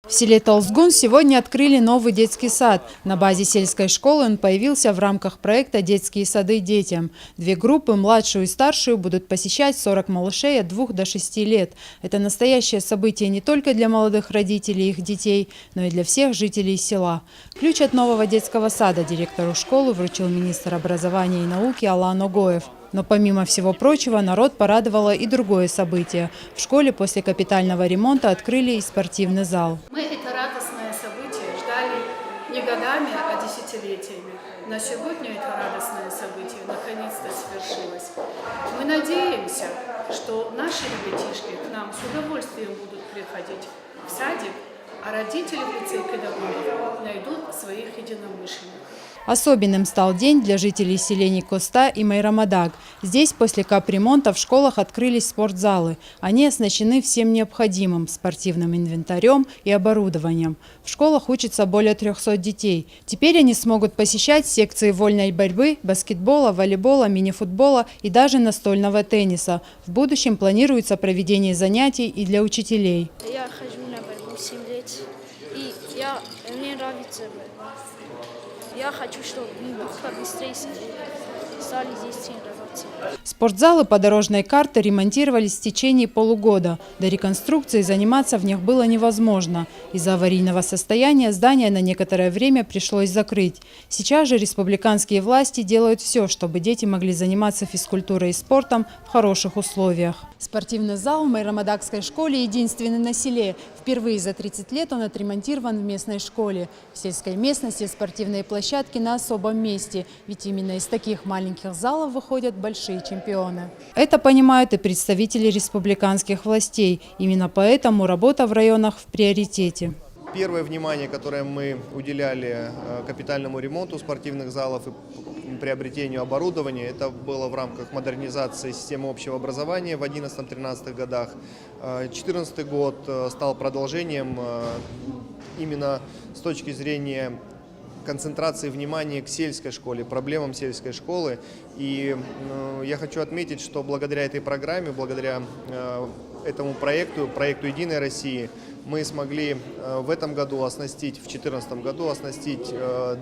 В селе Толсгун сегодня открыли новый детский сад. На базе сельской школы он появился в рамках проекта «Детские сады детям». Две группы, младшую и старшую, будут посещать 40 малышей от 2 до 6 лет. Это настоящее событие не только для молодых родителей и их детей, но и для всех жителей села. Ключ от нового детского сада директору школы вручил министр образования и науки Алан Огоев. Но помимо всего прочего, народ порадовало и другое событие. В школе после капитального ремонта открыли и спортивный зал. Мы это радостное событие ждали не годами, а десятилетиями. На сегодня это радостное событие наконец-то свершилось. Мы надеемся, что наши ребятишки к нам с удовольствием будут приходить в садик, а родители в лице педагогов найдут своих единомышленников. Особенным стал день для жителей селений Коста и Майрамадаг. Здесь после капремонта в школах открылись спортзалы. Они оснащены всем необходимым – спортивным инвентарем и оборудованием. В школах учатся более 300 детей. Теперь они смогут посещать секции вольной борьбы, баскетбола, волейбола, мини-футбола и даже настольного тенниса. В будущем планируется проведение занятий и для учителей. Я хожу на борьбу 7 лет, и мне нравится. Я хочу, чтобы мы побыстрее стали здесь тренироваться. Спортзалы по дорожной карте ремонтировались в течение полугода. До реконструкции заниматься в них было невозможно. Из-за аварийного состояния здание на некоторое время пришлось закрыть. Сейчас же республиканские власти делают все, чтобы дети могли заниматься физкультурой и спортом в хороших условиях. Спортивный зал в Майрамадагской школе единственный на селе. Впервые за 30 лет он отремонтирован в местной школе. В сельской местности спортивные площадки на особом месте, ведь именно из таких маленьких залов выходят большие чемпионы. Это понимают и представители республиканских властей. Именно поэтому работа в районах в приоритете. Первое внимание, которое мы уделяли капитальному ремонту спортивных залов и приобретению оборудования, это было в рамках модернизации системы общего образования в 2011-2013 годах. 2014 год стал продолжением именно с точки зрения концентрации внимания к сельской школе, проблемам сельской школы. И я хочу отметить, что благодаря этой программе, благодаря этому проекту «Единой России», мы смогли в этом году оснастить, в 2014 году оснастить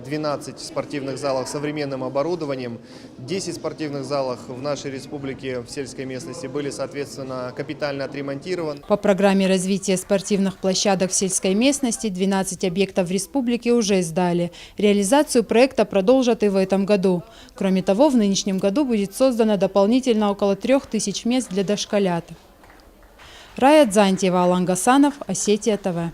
12 спортивных залов современным оборудованием. 10 спортивных залов в нашей республике в сельской местности были, соответственно, капитально отремонтированы. По программе развития спортивных площадок в сельской местности 12 объектов в республике уже сдали. Реализацию проекта продолжат и в этом году. Кроме того, в нынешнем году будет создано дополнительно около 3000 мест для дошколят. Рая Дзантьева, Алан Гасанов, Осетия ТВ.